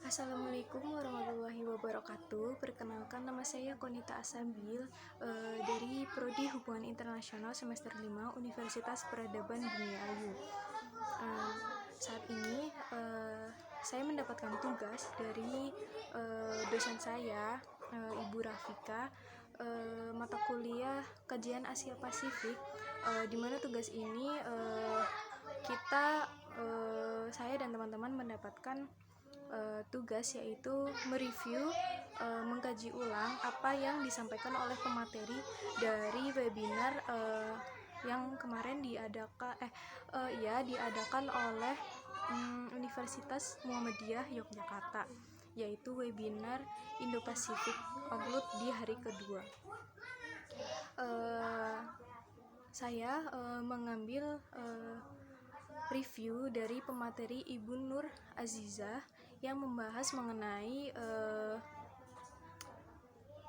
Assalamualaikum warahmatullahi wabarakatuh. Perkenalkan, nama saya Konita Asabil dari Prodi Hubungan Internasional semester 5 Universitas Peradaban Bumi Ayu. Saat ini saya mendapatkan tugas dari dosen saya, Ibu Rafika, mata kuliah Kajian Asia Pasifik, di mana tugas ini saya dan teman-teman mendapatkan tugas, yaitu mereview, mengkaji ulang apa yang disampaikan oleh pemateri dari webinar yang kemarin diadakan oleh Universitas Muhammadiyah Yogyakarta, yaitu webinar Indo-Pasifik Outlook di hari kedua. Saya mengambil review dari pemateri Ibu Nur Azizah yang membahas mengenai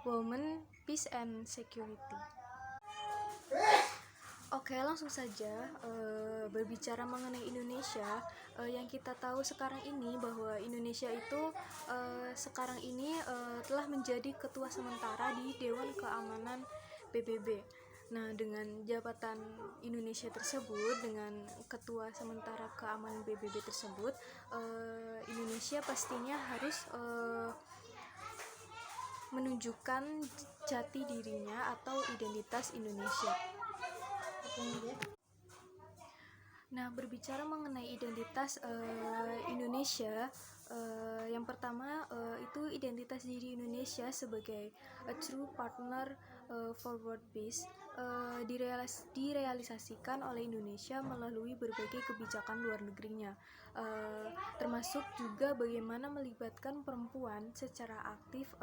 Women, Peace and Security. Oke, langsung saja berbicara mengenai Indonesia. Yang kita tahu sekarang ini bahwa Indonesia itu sekarang ini telah menjadi ketua sementara di Dewan Keamanan PBB. Nah, dengan jabatan Indonesia tersebut, dengan ketua sementara keamanan PBB tersebut, Indonesia pastinya harus menunjukkan jati dirinya atau identitas Indonesia. Nah, berbicara mengenai identitas Indonesia, yang pertama itu identitas diri Indonesia sebagai a true partner for world peace direalisasikan oleh Indonesia melalui berbagai kebijakan luar negerinya, termasuk juga bagaimana melibatkan perempuan secara aktif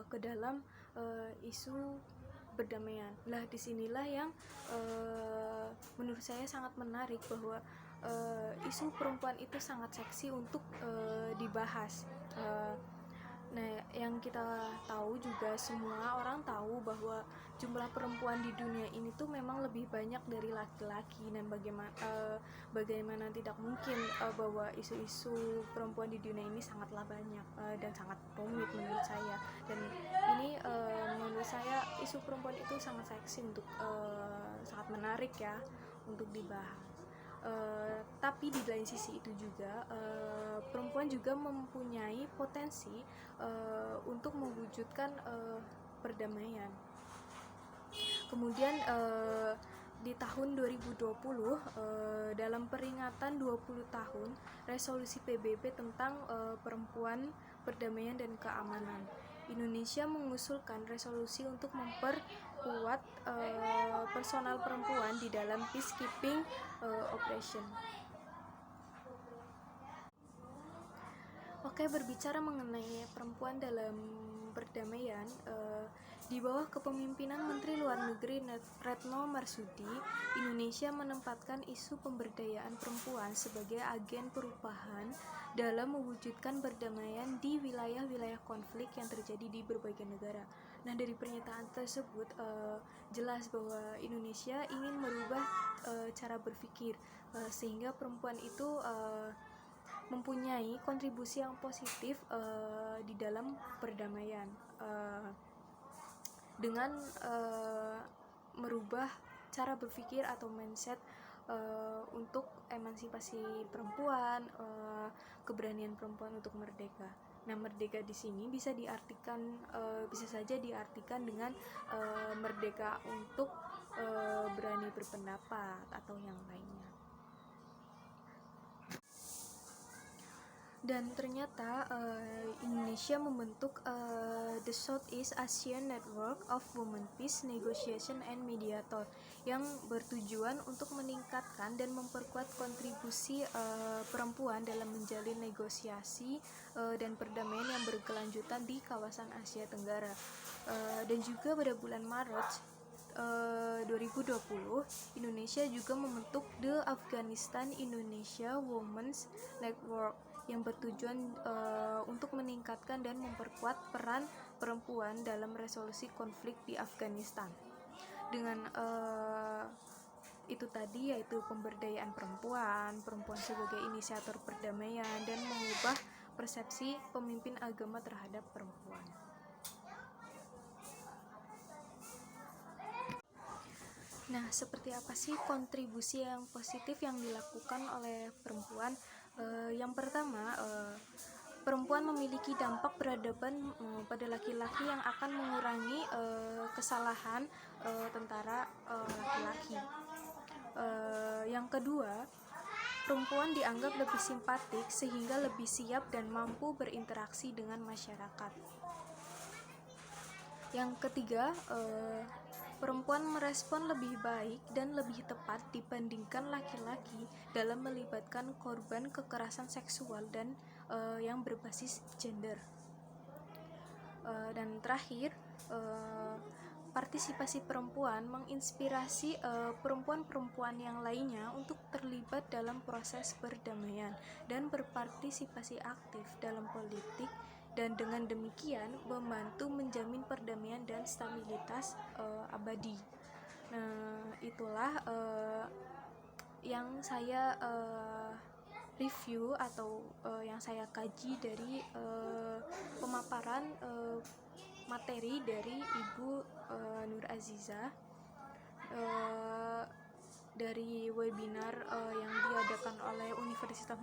ke dalam isu perdamaian. Nah, disinilah yang menurut saya sangat menarik, bahwa isu perempuan itu sangat seksi untuk dibahas. Nah, yang kita tahu juga, semua orang tahu bahwa jumlah perempuan di dunia ini tuh memang lebih banyak dari laki-laki, dan bagaimana tidak mungkin bahwa isu-isu perempuan di dunia ini sangatlah banyak dan sangat rumit menurut saya. Dan ini menurut saya isu perempuan itu sangat seksi untuk sangat menarik ya untuk dibahas. Tapi di lain sisi itu juga perempuan juga mempunyai potensi untuk mewujudkan perdamaian. Kemudian di tahun 2020 dalam peringatan 20 tahun resolusi PBB tentang perempuan, perdamaian dan keamanan, Indonesia mengusulkan resolusi untuk memperkuat personal perempuan di dalam peacekeeping operation. Oke, berbicara mengenai perempuan dalam perdamaian, di bawah kepemimpinan Menteri Luar Negeri Retno Marsudi, Indonesia menempatkan isu pemberdayaan perempuan sebagai agen perubahan dalam mewujudkan perdamaian di wilayah-wilayah konflik yang terjadi di berbagai negara. Nah, dari pernyataan tersebut jelas bahwa Indonesia ingin merubah cara berpikir sehingga perempuan itu mempunyai kontribusi yang positif di dalam perdamaian, dengan merubah cara berpikir atau mindset untuk emansipasi perempuan, keberanian perempuan untuk merdeka. Nah, merdeka di sini bisa saja diartikan dengan merdeka untuk berani berpendapat atau yang lainnya. Dan ternyata Indonesia membentuk the Southeast Asian Network of Women Peace Negotiation and Mediator, yang bertujuan untuk meningkatkan dan memperkuat kontribusi perempuan dalam menjalin negosiasi dan perdamaian yang berkelanjutan di kawasan Asia Tenggara. Dan juga pada bulan Maret 2020, Indonesia juga membentuk The Afghanistan Indonesia Women's Network, yang bertujuan untuk meningkatkan dan memperkuat peran perempuan dalam resolusi konflik di Afghanistan. Dengan itu tadi, yaitu pemberdayaan perempuan sebagai inisiator perdamaian dan mengubah persepsi pemimpin agama terhadap perempuan. Nah, seperti apa sih kontribusi yang positif yang dilakukan oleh perempuan? Yang pertama, perempuan memiliki dampak peradaban pada laki-laki yang akan mengurangi kesalahan tentara laki-laki. Yang kedua, perempuan dianggap lebih simpatik sehingga lebih siap dan mampu berinteraksi dengan masyarakat. Yang ketiga, perempuan merespon lebih baik dan lebih tepat dibandingkan laki-laki dalam melibatkan korban kekerasan seksual dan yang berbasis gender. Dan terakhir, partisipasi perempuan menginspirasi perempuan-perempuan yang lainnya untuk terlibat dalam proses perdamaian dan berpartisipasi aktif dalam politik, dan dengan demikian membantu menjamin perdamaian dan stabilitas abadi. Nah, itulah yang saya review atau yang saya kaji dari pemaparan materi dari Ibu Nur Aziza dari webinar yang diadakan oleh Universitas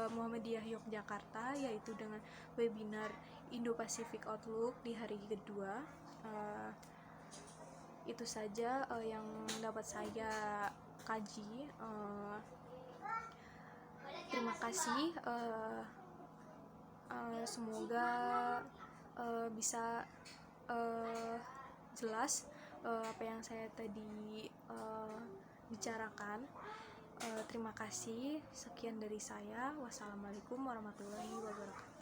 Muhammadiyah Yogyakarta, yaitu dengan webinar Indo-Pacific Outlook di hari kedua. Itu saja yang dapat saya kaji. Terima kasih. Semoga bisa jelas apa yang saya tadi bicarakan. Terima kasih. Sekian dari saya. Wassalamualaikum warahmatullahi wabarakatuh.